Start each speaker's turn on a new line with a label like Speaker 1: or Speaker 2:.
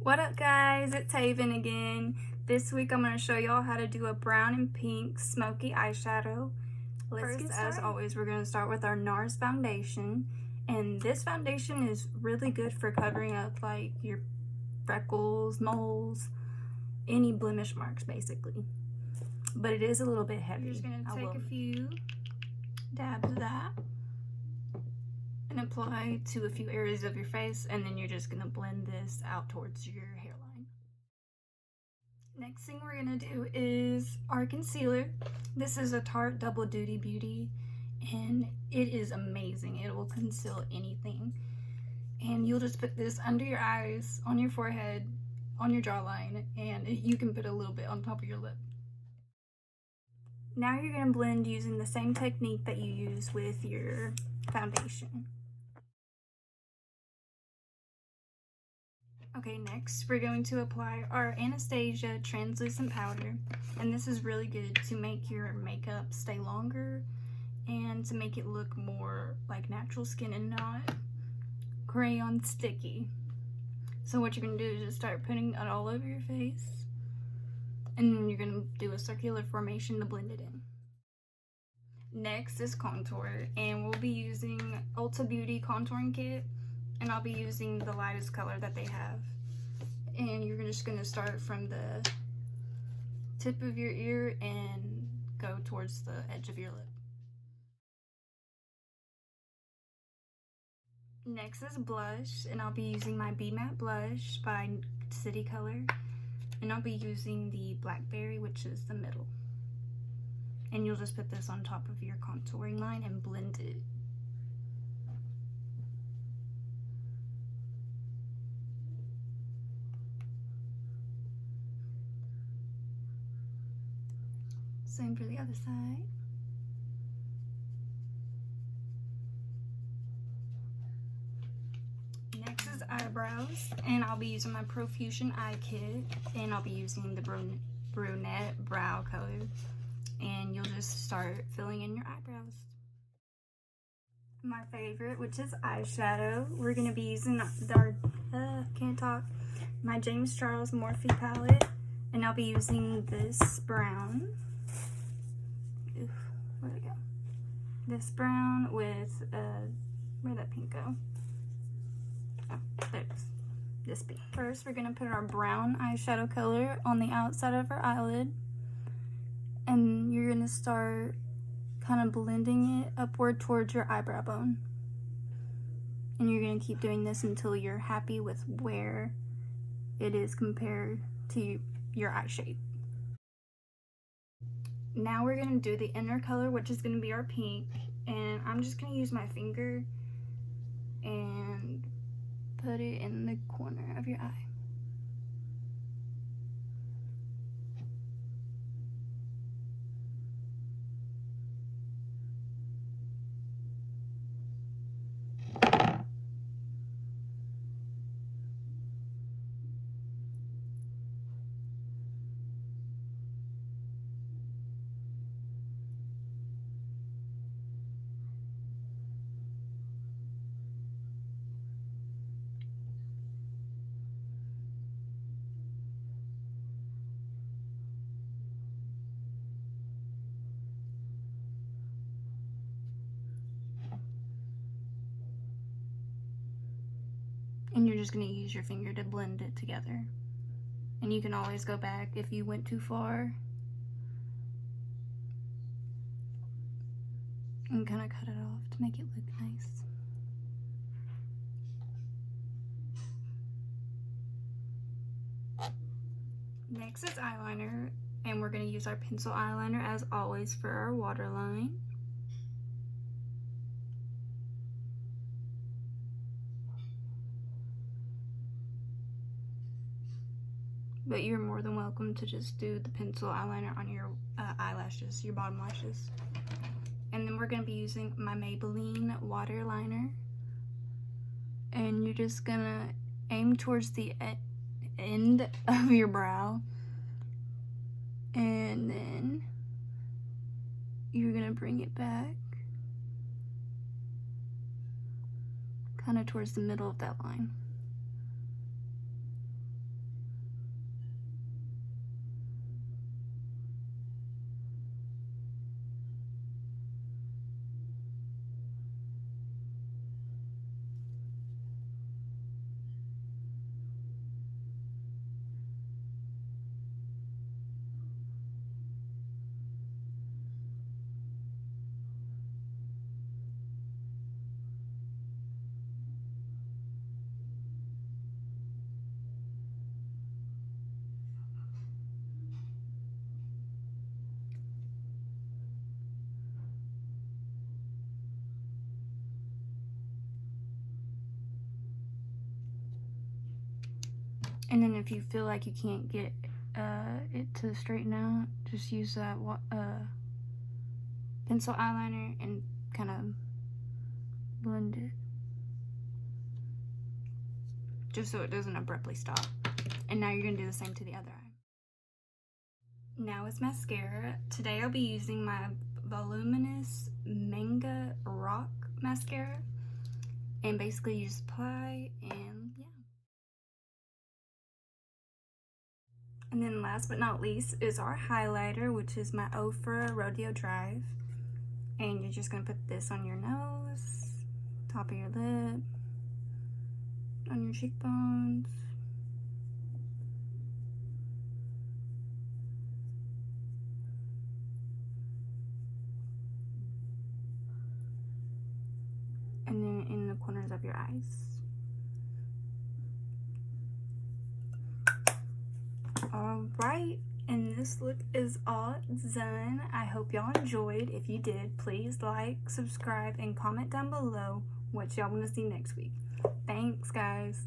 Speaker 1: What up guys, it's Haven again. This week I'm going to show y'all how to do a brown and pink smoky eyeshadow. First, as always, we're going to start with our NARS foundation. And this foundation is really good for covering up like your freckles, moles, any blemish marks basically. But it is a little bit heavy. You're just going to take a few dabs of that and apply to a few areas of your face, and then you're just going to blend this out towards your hairline. Next thing we're going to do is our concealer. This is a Tarte Double Duty Beauty, and it is amazing. It will conceal anything. And you'll just put this under your eyes, on your forehead, on your jawline, and you can put a little bit on top of your lip. Now you're going to blend using the same technique that you use with your foundation. Okay, next we're going to apply our Anastasia translucent powder, and this is really good to make your makeup stay longer and to make it look more like natural skin and not crayon sticky. So what you're going to do is just start putting it all over your face, and then you're going to do a circular formation to blend it in. Next is contour, and we'll be using Ulta Beauty contouring kit, and I'll be using the lightest color that they have. And you're just going to start from the tip of your ear and go towards the edge of your lip. Next is blush, and I'll be using my Be Matte blush by City Color, and I'll be using the Blackberry, which is the middle. And you'll just put this on top of your contouring line and blend it. Same for the other side. Next is eyebrows, and I'll be using my Profusion eye kit, and I'll be using the brunette brow color, and you'll just start filling in your eyebrows. My favorite, which is eyeshadow, we're going to be using my James Charles Morphe palette, and I'll be using this brown. Where'd it go? This brown with, where'd that pink go? Oh, there it is. This pink. First, we're going to put our brown eyeshadow color on the outside of our eyelid. And you're going to start kind of blending it upward towards your eyebrow bone. And you're going to keep doing this until you're happy with where it is compared to your eye shape. Now we're going to do the inner color, which is going to be our pink, and I'm just going to use my finger and put it in the corner of your eye. And you're just going to use your finger to blend it together. And you can always go back if you went too far and kind of cut it off to make it look nice. Next is eyeliner, and we're going to use our pencil eyeliner as always for our waterline. But you're more than welcome to just do the pencil eyeliner on your eyelashes, your bottom lashes. And then we're going to be using my Maybelline water liner. And you're just going to aim towards the end of your brow. And then you're going to bring it back kind of towards the middle of that line. And then if you feel like you can't get it to straighten out, just use that pencil eyeliner and kind of blend it, just so it doesn't abruptly stop. And now you're gonna do the same to the other eye. Now it's mascara. Today I'll be using my Voluminous Manga Rock mascara, and basically you just apply, and yeah. And then last but not least is our highlighter, which is my Ofra Rodeo Drive. And you're just gonna put this on your nose, top of your lip, on your cheekbones. And then in the corners of your eyes. Alright, and this look is all done. I hope y'all enjoyed. If you did, please like, subscribe, and comment down below what y'all want to see next week. Thanks, guys.